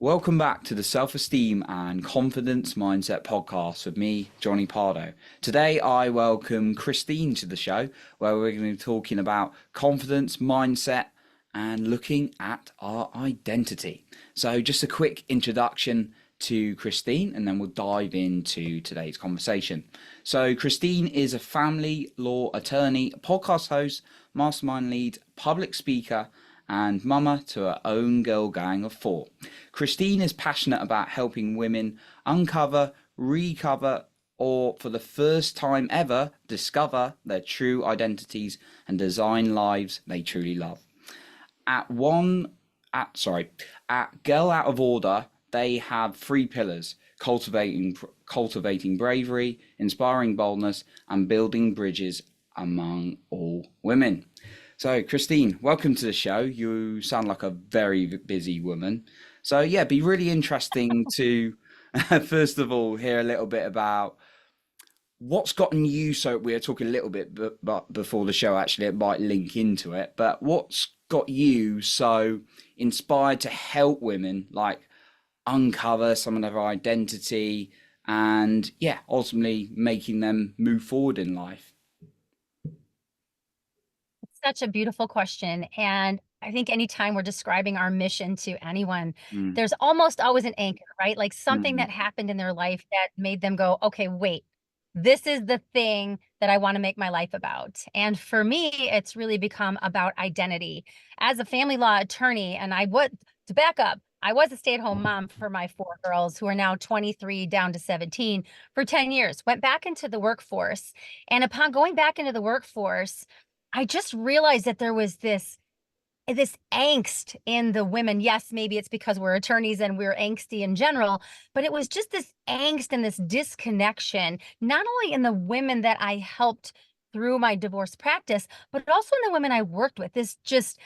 Welcome back to the Self-Esteem and Confidence Mindset podcast with me, Johnny Pardo. Today, I welcome Christine to the show, where we're going to be talking about confidence, mindset, and looking at our identity. So, just a quick introduction to Christine, and then we'll dive into today's conversation. So, Christine is a family law attorney, podcast host, mastermind lead, public speaker, and mama to her own girl gang of four. Christine is passionate about helping women uncover, recover, or for the first time ever, discover their true identities and design lives they truly love. At one, at Girl Out of Order, they have three pillars: cultivating bravery, inspiring boldness, and building bridges among all women. So, Christine, welcome to the show. You sound like a very busy woman. So, yeah, it'd be really interesting to, first of all, hear a little bit about what's gotten you. So, we were talking a little bit but before the show, actually, it might link into it. But what's got you so inspired to help women, like uncover some of their identity and, yeah, ultimately making them move forward in life? Such a beautiful question. And I think anytime we're describing our mission to anyone, Mm, there's almost always an anchor, right? Like something mm, that happened in their life that made them go, okay, wait, this is the thing that I want to make my life about. And for me, it's really become about identity. As a family law attorney, and to back up, I was a stay-at-home mom for my four girls who are now 23 down to 17 for 10 years, went back into the workforce. And upon going back into the workforce, I just realized that there was this angst in the women. Yes, maybe it's because we're attorneys and we're angsty in general, but it was just this angst and this disconnection, not only in the women that I helped through my divorce practice, but also in the women I worked with. This just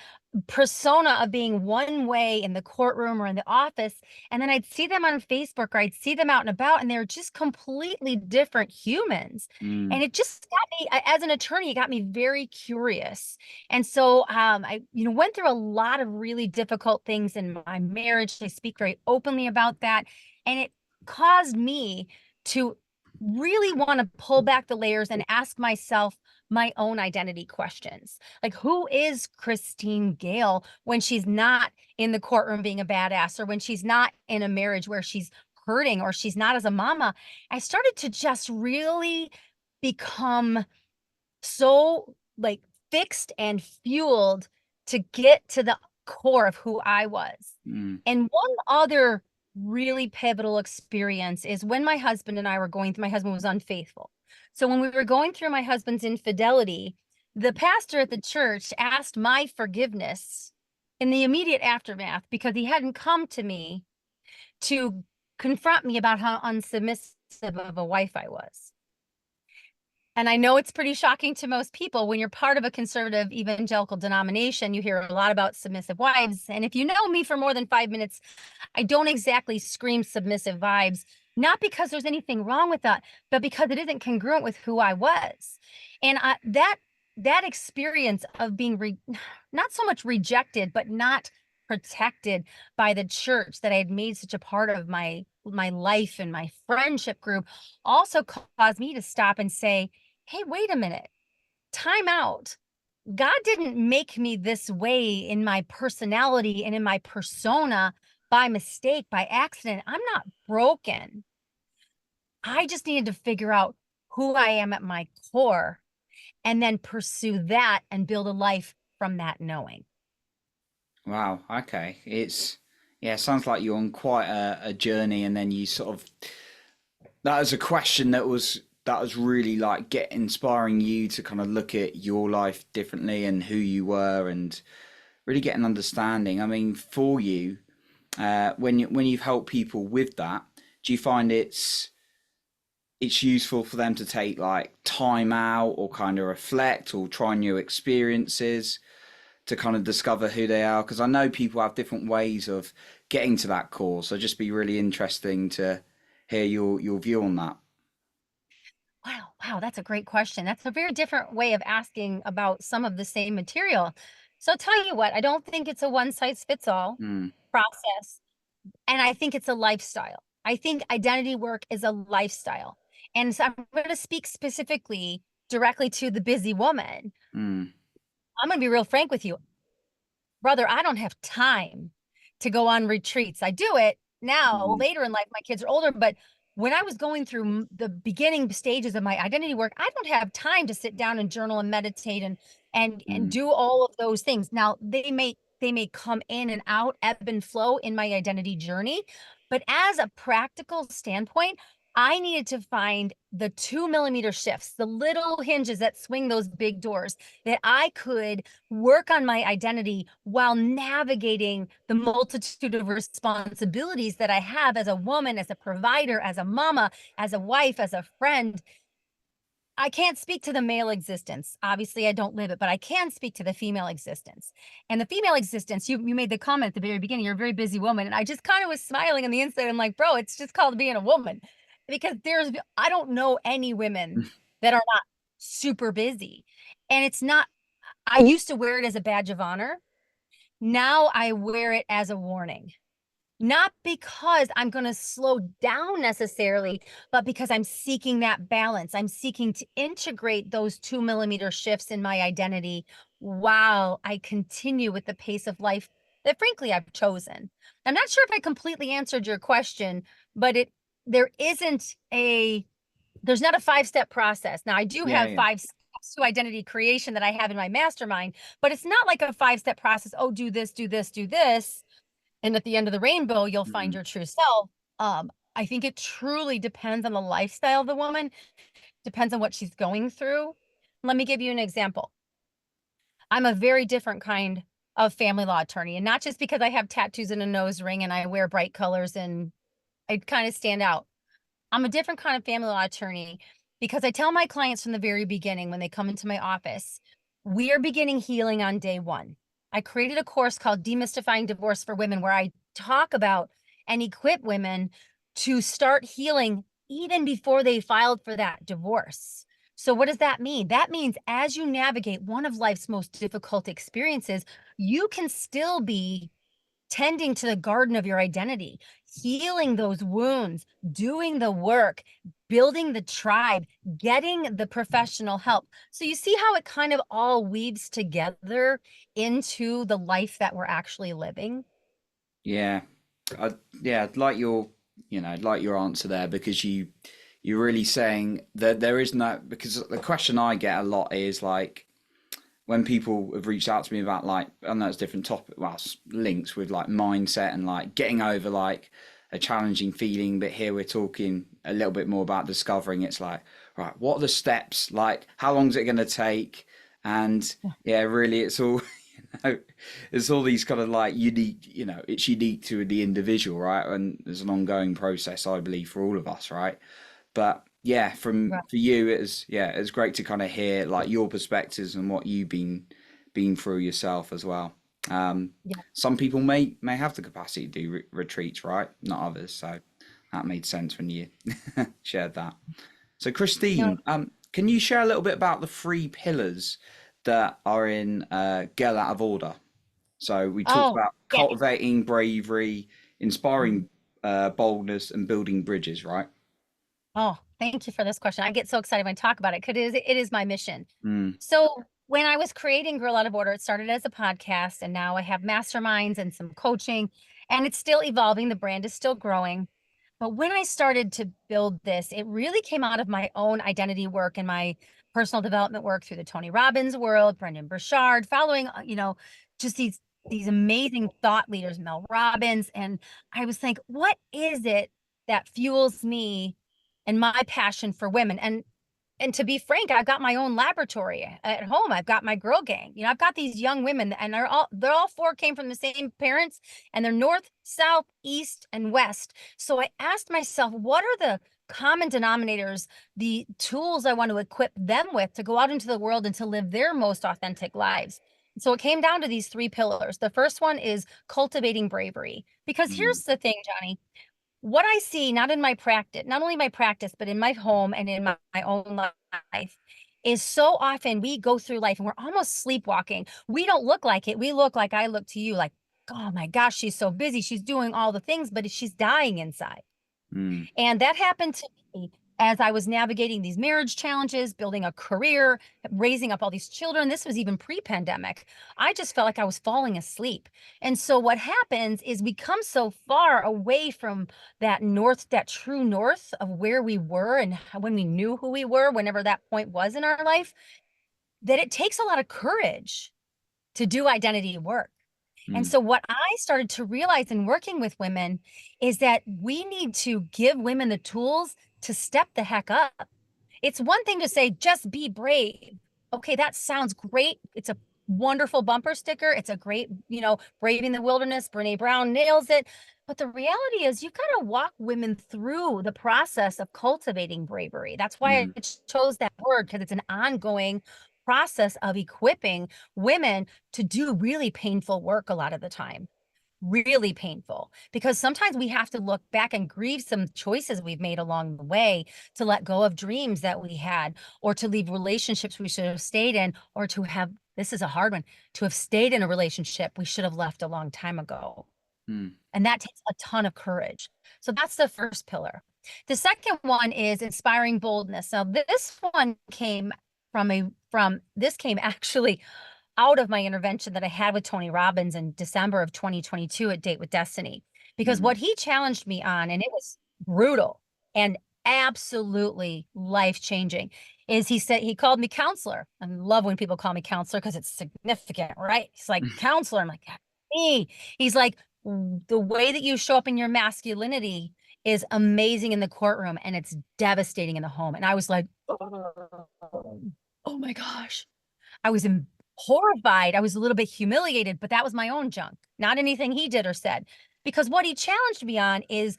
persona of being one way in the courtroom or in the office. And then I'd see them on Facebook or I'd see them out and about, and they're just completely different humans. mm. And it just got me, as an attorney, it got me very curious. And so I, went through a lot of really difficult things in my marriage. I speak very openly about that. And it caused me to really want to pull back the layers and ask myself my own identity questions. Like, who is Christine Gale when she's not in the courtroom being a badass, or when she's not in a marriage where she's hurting, or she's not as a mama? I started to just really become so like fixed and fueled to get to the core of who I was. Mm. And one other really pivotal experience is when my husband and I were going through, my husband was unfaithful. So when we were going through my husband's infidelity, the pastor at the church asked my forgiveness in the immediate aftermath because he hadn't come to me to confront me about how unsubmissive of a wife I was. And I know it's pretty shocking to most people. When you're part of a conservative evangelical denomination, you hear a lot about submissive wives. And if you know me for more than 5 minutes, I don't exactly scream submissive vibes, not because there's anything wrong with that, but because it isn't congruent with who I was. And that experience of being not so much rejected, but not protected by the church that I had made such a part of my life and my friendship group also caused me to stop and say, hey, wait a minute, time out. God didn't make me this way in my personality and in my persona by mistake, by accident. I'm not broken. I just needed to figure out who I am at my core and then pursue that and build a life from that knowing. Wow. Okay. Yeah, it sounds like you're on quite a journey, and then you sort of that was a question that was really like get inspiring you to kind of look at your life differently and who you were and really get an understanding. I mean, for you, when you've helped people with that, do you find it's useful for them to take like time out or kind of reflect or try new experiences to kind of discover who they are? Because I know people have different ways of getting to that core. So just be really interesting to hear your view on that. Wow, that's a great question. That's a very different way of asking about some of the same material. So I'll tell you what, I don't think it's a one size fits all Mm, process. And I think it's a lifestyle. I think identity work is a lifestyle. And so I'm going to speak specifically directly to the busy woman. Mm, I'm going to be real frank with you. Brother, I don't have time to go on retreats. I do it now, mm, later in life, my kids are older, but when I was going through the beginning stages of my identity work, I don't have time to sit down and journal and meditate and mm. do all of those things. Now, they may come in and out, ebb and flow in my identity journey, but as a practical standpoint, I needed to find the 2 millimeter shifts, the little hinges that swing those big doors that I could work on my identity while navigating the multitude of responsibilities that I have as a woman, as a provider, as a mama, as a wife, as a friend. I can't speak to the male existence. Obviously, I don't live it, but I can speak to the female existence. And the female existence, you made the comment at the very beginning, you're a very busy woman. And I just kind of was smiling on the inside. I'm like, bro, it's just called being a woman. Because I don't know any women that are not super busy. And it's not, I used to wear it as a badge of honor. Now I wear it as a warning. Not because I'm going to slow down necessarily, but because I'm seeking that balance. I'm seeking to integrate those 2 millimeter shifts in my identity while I continue with the pace of life that frankly I've chosen. I'm not sure if I completely answered your question, but there isn't a there's not a 5-step process. Now, I do Yeah, have yeah. 5 steps to identity creation that I have in my mastermind, but it's not like a 5-step process. Oh, do this, do this, do this. And at the end of the rainbow, you'll find Mm. your true self. I think it truly depends on the lifestyle of the woman, depends on what she's going through. Let me give you an example. I'm a very different kind of family law attorney, and not just because I have tattoos and a nose ring and I wear bright colors and I kind of stand out. I'm a different kind of family law attorney because I tell my clients from the very beginning when they come into my office, we are beginning healing on day one. I created a course called Demystifying Divorce for Women where I talk about and equip women to start healing even before they filed for that divorce. So, what does that mean? That means as you navigate one of life's most difficult experiences, you can still be tending to the garden of your identity, healing those wounds, doing the work, building the tribe, getting the professional help. So you see how it kind of all weaves together into the life that we're actually living? Yeah, yeah, I'd like your, like your answer there because you're really saying that there is no, because the question I get a lot is like when people have reached out to me about like, I know it's different topic, well, links with like mindset and like getting over like a challenging feeling, but here we're talking a little bit more about discovering. It's like, right, what are the steps? Like, how long is it going to take? And yeah, really, it's all know, it's all these kind of like unique, it's unique to the individual, right? And there's an ongoing process, I believe, for all of us, right? But yeah, from Right. for you, it's great to kind of hear like your perspectives and what you've been through yourself as well. Yeah. Some people may have the capacity to do retreats, right? Not others. So that made sense when you shared that. So No. Christine, can you share a little bit about the three pillars that are in Gale Out of Order? So we talked Oh, about yeah. cultivating bravery, inspiring boldness, and building bridges, right? Oh, thank you for this question. I get so excited when I talk about it because it is my mission. Mm, So when I was creating Girl Out of Order, it started as a podcast, and now I have masterminds and some coaching, and it's still evolving. The brand is still growing. But when I started to build this, it really came out of my own identity work and my personal development work through the Tony Robbins world, Brendan Burchard, following, just these amazing thought leaders, Mel Robbins. And I was like, what is it that fuels me and my passion for women? And to be frank, I've got my own laboratory at home. I've got my girl gang. I've got these young women, and they're all four came from the same parents, and they're north, south, east, and west. So I asked myself, what are the common denominators, the tools I want to equip them with to go out into the world and to live their most authentic lives? So it came down to these three pillars. The first one is cultivating bravery. Because mm, here's the thing, Johnny, what I see, not in my practice, not only my practice, but in my home and in my own life, is so often we go through life and we're almost sleepwalking. We don't look like it. We look like I look to you, like oh my gosh, she's so busy. She's doing all the things, but she's dying inside. Mm, And that happened to me as I was navigating these marriage challenges, building a career, raising up all these children. This was even pre-pandemic. I just felt like I was falling asleep. And so what happens is we come so far away from that north, that true north of where we were and when we knew who we were, whenever that point was in our life, that it takes a lot of courage to do identity work. And mm, so, what I started to realize in working with women is that we need to give women the tools to step the heck up. It's one thing to say, just be brave. Okay, that sounds great. It's a wonderful bumper sticker. It's a great, braving the wilderness. Brene Brown nails it. But the reality is, you got to walk women through the process of cultivating bravery. That's why I mm, chose that word, because it's an ongoing process of equipping women to do really painful work a lot of the time. Really painful, because sometimes we have to look back and grieve some choices we've made along the way, to let go of dreams that we had, or to leave relationships we should have stayed in, or to have, this is a hard one, to have stayed in a relationship we should have left a long time ago. mm, And that takes a ton of courage. So that's the first pillar. The second one is inspiring boldness. Now, this one came this came actually out of my intervention that I had with Tony Robbins in December of 2022 at Date with Destiny. Because mm, what he challenged me on, and it was brutal and absolutely life-changing, is he said, he called me counselor. I love when people call me counselor because it's significant, right? He's like, counselor. I'm like, me. He's like, the way that you show up in your masculinity is amazing in the courtroom and it's devastating in the home. And I was like, oh my gosh. I was horrified. I was a little bit humiliated, but that was my own junk, not anything he did or said. Because what he challenged me on is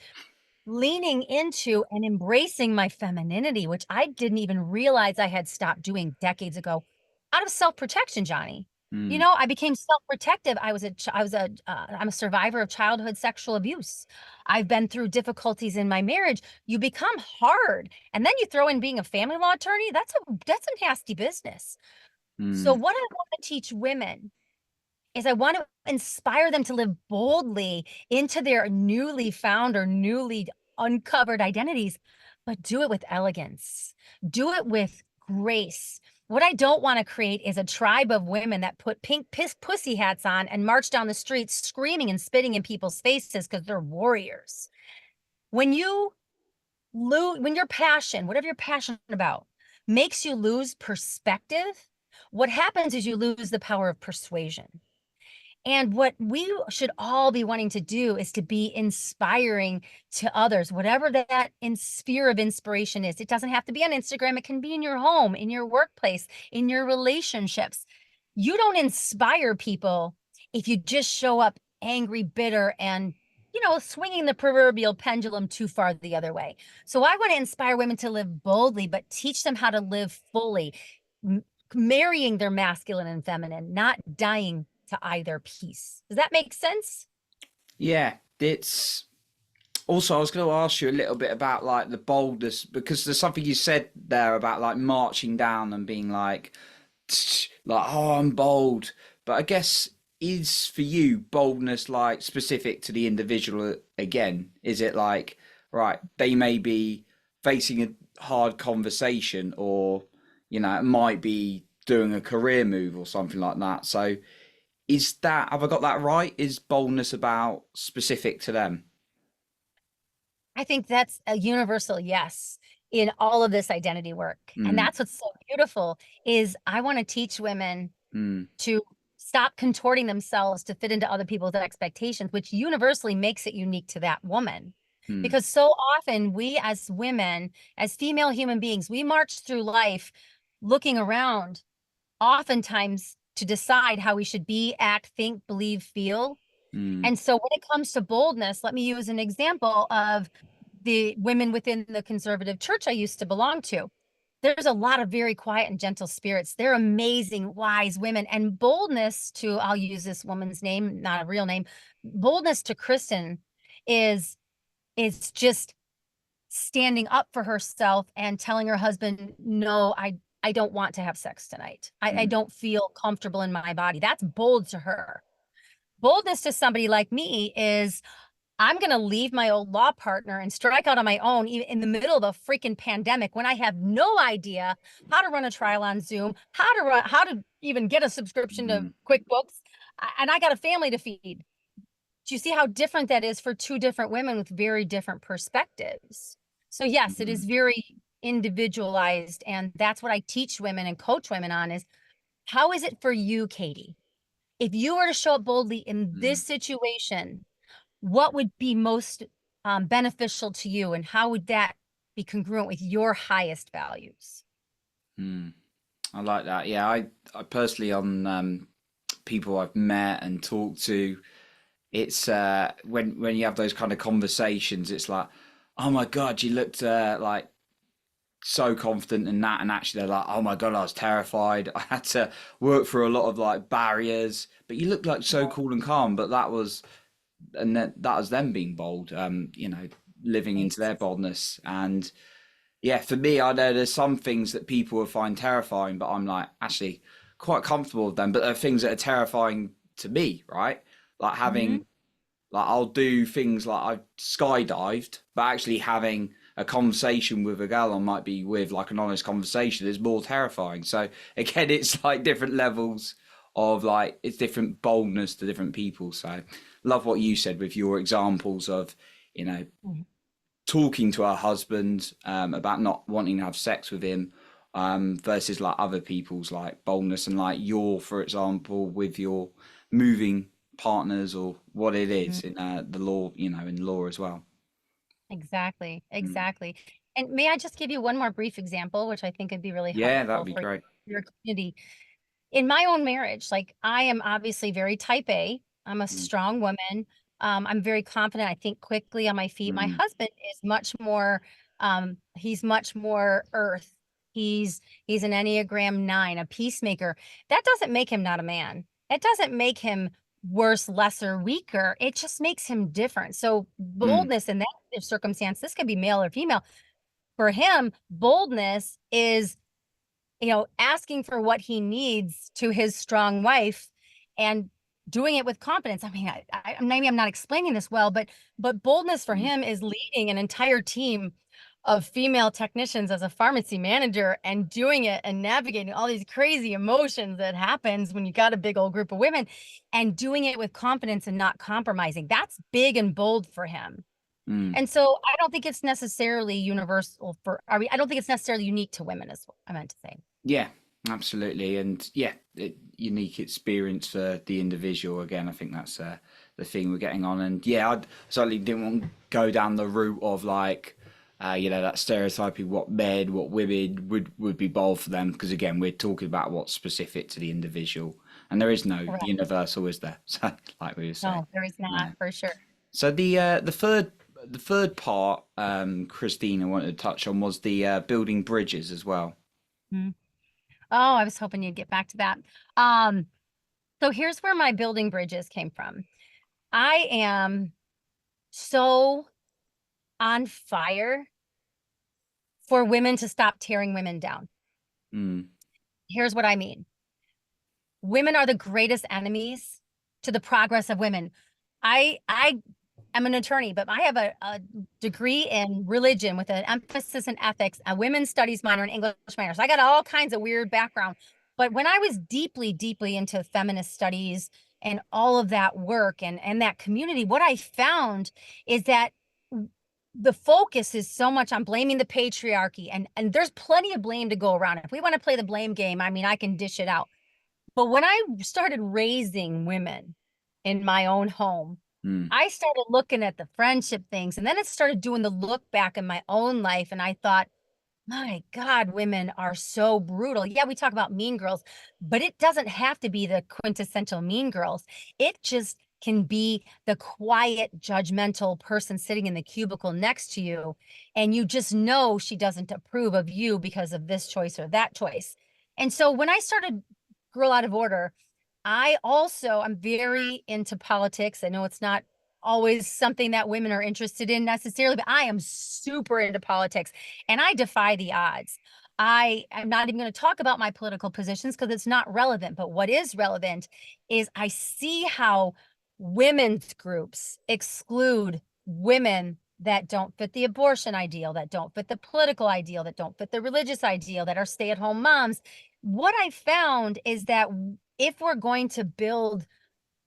leaning into and embracing my femininity, which I didn't even realize I had stopped doing decades ago, out of self-protection, Johnny. mm, I became self-protective. I'm a survivor of childhood sexual abuse. I've been through difficulties in my marriage. You become hard, and then you throw in being a family law attorney. That's a nasty business. So mm, what I want to teach women is I want to inspire them to live boldly into their newly found or newly uncovered identities, but do it with elegance. Do it with grace. What I don't want to create is a tribe of women that put pink pussy hats on and march down the streets screaming and spitting in people's faces because they're warriors. When you when your passion, whatever you're passionate about, makes you lose perspective, what happens is you lose the power of persuasion. And what we should all be wanting to do is to be inspiring to others, whatever that sphere of inspiration is. It doesn't have to be on Instagram. It can be in your home, in your workplace, in your relationships. You don't inspire people if you just show up angry, bitter, and swinging the proverbial pendulum too far the other way. So I want to inspire women to live boldly, but teach them how to live fully, marrying their masculine and feminine, not dying to either piece. Does that make sense? yeah, it's also, I was going to ask you a little bit about like the boldness because there's something you said there about like marching down and being like, like, oh, I'm bold. But I guess is for you boldness like specific to the individual again? Is it like, right, they may be facing a hard conversation or, it might be doing a career move or something like that. So is that, have I got that right? Is boldness about specific to them? I think that's a universal yes in all of this identity work. And Mm, that's what's so beautiful is I want to teach women mm, to stop contorting themselves to fit into other people's expectations, which universally makes it unique to that woman. mm, Because so often we as women, as female human beings, we march through life looking around oftentimes to decide how we should be, act, think, believe, feel. mm, And so when it comes to boldness, let me use an example of the women within the conservative church I used to belong to. There's a lot of very quiet and gentle spirits. They're amazing, wise women. And boldness to, I'll use this woman's name, not a real name, boldness to Kristen is just standing up for herself and telling her husband, no, I don't want to have sex tonight. I mm, don't feel comfortable in my body. That's bold to her. Boldness to somebody like me is I'm going to leave my old law partner and strike out on my own even in the middle of a freaking pandemic when I have no idea how to run a trial on Zoom, how to even get a subscription to Mm, QuickBooks, and I got a family to feed. Do you see how different that is for two different women with very different perspectives? So yes, it is mm, very individualized, and that's what I teach women and coach women on is how is it for you, Katie? If you were to show up boldly in this mm, situation, what would be most beneficial to you, and how would that be congruent with your highest values? mm. I like that. Yeah, I personally on people I've met and talked to, it's when you have those kind of conversations, it's like, oh my god, you looked like so confident in that, and actually they're like, oh my god, I was terrified. I had to work through a lot of like barriers, but you look like so cool and calm. But that was, and that was them being bold. Living into their Right. boldness. And yeah, for me, I know there's some things that people will find terrifying, but I'm like actually quite comfortable with them. But there are things that are terrifying to me, right? Like Mm-hmm. having, like I'll do things like I've skydived, but actually having a conversation with a gal I might be with, like an honest conversation, is more terrifying. So again, it's like different levels of like it's different boldness to different people. So love what you said with your examples of, you know, talking to her husband about not wanting to have sex with him, versus like other people's like boldness and like your, for example, with your moving partners or what it is in the law, in law as well. Exactly, Mm. exactly. And may I just give you one more brief example, which I think would be really Yeah, that'd helpful be for great. your community? In my own marriage, like I am obviously very type A. I'm a Mm. strong woman. I'm very confident. I think quickly on my feet. My Mm. husband is much more, he's much more earth. He's an Enneagram 9, a peacemaker. That doesn't make him not a man. It doesn't make him worse, lesser, weaker. It just makes him different. So Mm. boldness in that circumstance, this could be male or female. For him, boldness is asking for what he needs to his strong wife and doing it with confidence. I mean, maybe I'm not explaining this well, but boldness for Mm. him is leading an entire team of female technicians as a pharmacy manager and doing it and navigating all these crazy emotions that happens when you got a big old group of women and doing it with confidence and not compromising. That's big and bold for him. Mm. And so I don't think it's necessarily universal I don't think it's necessarily unique to women, is what I meant to say. Yeah, absolutely. And yeah, unique experience for the individual. Again, I think that's the thing we're getting on. And yeah, I certainly didn't want to go down the route of like, that stereotyping what men, what women would be bold for them. Because again, we're talking about what's specific to the individual. And there is no Correct. universal, is there? So, like we were saying. No, there is not, No. for sure. So the third part, Christina wanted to touch on was the building bridges as well. Mhm. Oh, I was hoping you'd get back to that. Um, so here's where my building bridges came from. I am so on fire for women to stop tearing women down. Mm. Here's what I mean. Women are the greatest enemies to the progress of women. I am an attorney, but I have a degree in religion with an emphasis in ethics, a women's studies minor, and English minor. So I got all kinds of weird background. But when I was deeply, deeply into feminist studies and all of that work and that community, what I found is that the focus is so much on blaming the patriarchy, and there's plenty of blame to go around. If we want to play the blame game, I mean, I can dish it out. But when I started raising women in my own home, Mm. I started looking at the friendship things, and then it started doing the look back in my own life. And I thought, my God, women are so brutal. Yeah, we talk about mean girls, but it doesn't have to be the quintessential mean girls. It just can be the quiet, judgmental person sitting in the cubicle next to you. And you just know she doesn't approve of you because of this choice or that choice. And so when I started Girl Out of Order, I'm very into politics. I know it's not always something that women are interested in necessarily, but I am super into politics and I defy the odds. I am not even going to talk about my political positions because it's not relevant. But what is relevant is I see how Women's groups exclude women that don't fit the abortion ideal, that don't fit the political ideal, that don't fit the religious ideal, that are stay-at-home moms. What I found is that if we're going to build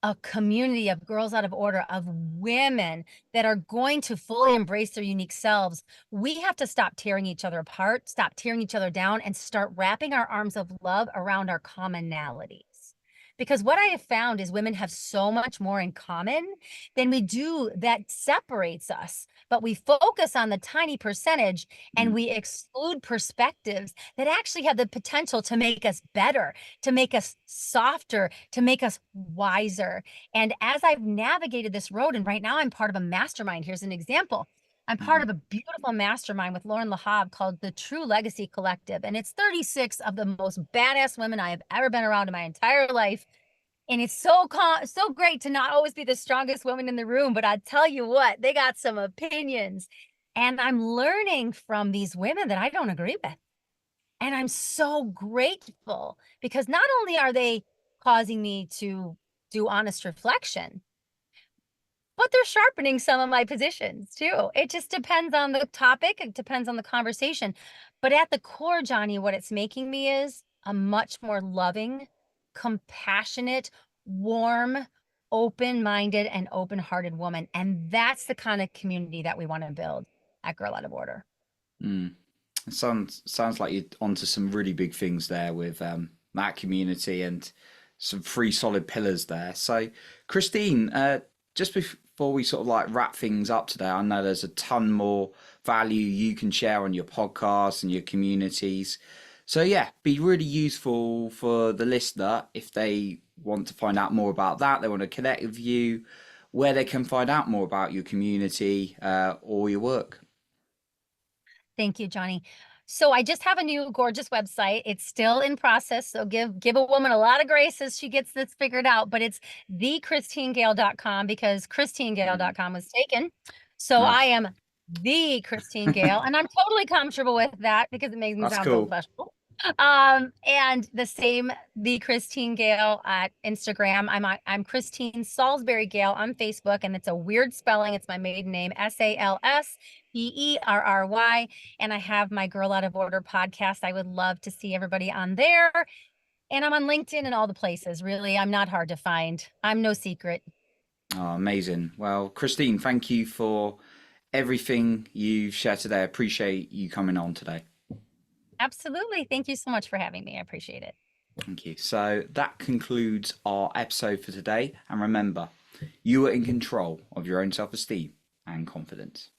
a community of girls out of order, of women that are going to fully embrace their unique selves, we have to stop tearing each other apart, stop tearing each other down, and start wrapping our arms of love around our commonalities. Because what I have found is women have so much more in common than we do that separates us. But we focus on the tiny percentage and Mm, we exclude perspectives that actually have the potential to make us better, to make us softer, to make us wiser. And as I've navigated this road, and right now I'm part of a mastermind, here's an example. I'm part mm, of a beautiful mastermind with Lauren Lahab called the True Legacy Collective. And it's 36 of the most badass women I have ever been around in my entire life. And it's so great to not always be the strongest woman in the room, but I tell you what, they got some opinions. And I'm learning from these women that I don't agree with. And I'm so grateful because not only are they causing me to do honest reflection, but they're sharpening some of my positions too. It just depends on the topic, it depends on the conversation. But at the core, Johnny, what it's making me is a much more loving, compassionate, warm, open-minded, and open-hearted woman. And that's the kind of community that we want to build at Girl Out of Order. mm. It sounds like you're onto some really big things there with that community and some three solid pillars there. So, Christine, just before we sort of like wrap things up today, I know there's a ton more value you can share on your podcast and your communities. So yeah, be really useful for the listener if they want to find out more about that. They want to connect with you, where they can find out more about your community or your work. Thank you, Johnny. So I just have a new gorgeous website. It's still in process, so give a woman a lot of grace as she gets this figured out, but it's thechristinegale.com because Mm. christinegale.com was taken. So I Ah, am the Christine Gale, and I'm totally comfortable with that because it makes me that's sound so cool. special. And the same, the Christine Gale at Instagram. I'm Christine Salisbury Gale on Facebook, and it's a weird spelling. It's my maiden name, Salsberry, and I have my Girl Out of Order podcast. I would love to see everybody on there. And I'm on LinkedIn and all the places. Really, I'm not hard to find. I'm no secret. Oh, amazing. Well, Christine, thank you for everything you've shared today. I appreciate you coming on today. Absolutely. Thank you so much for having me. I appreciate it. Thank you. So that concludes our episode for today. And remember, you are in control of your own self esteem and confidence.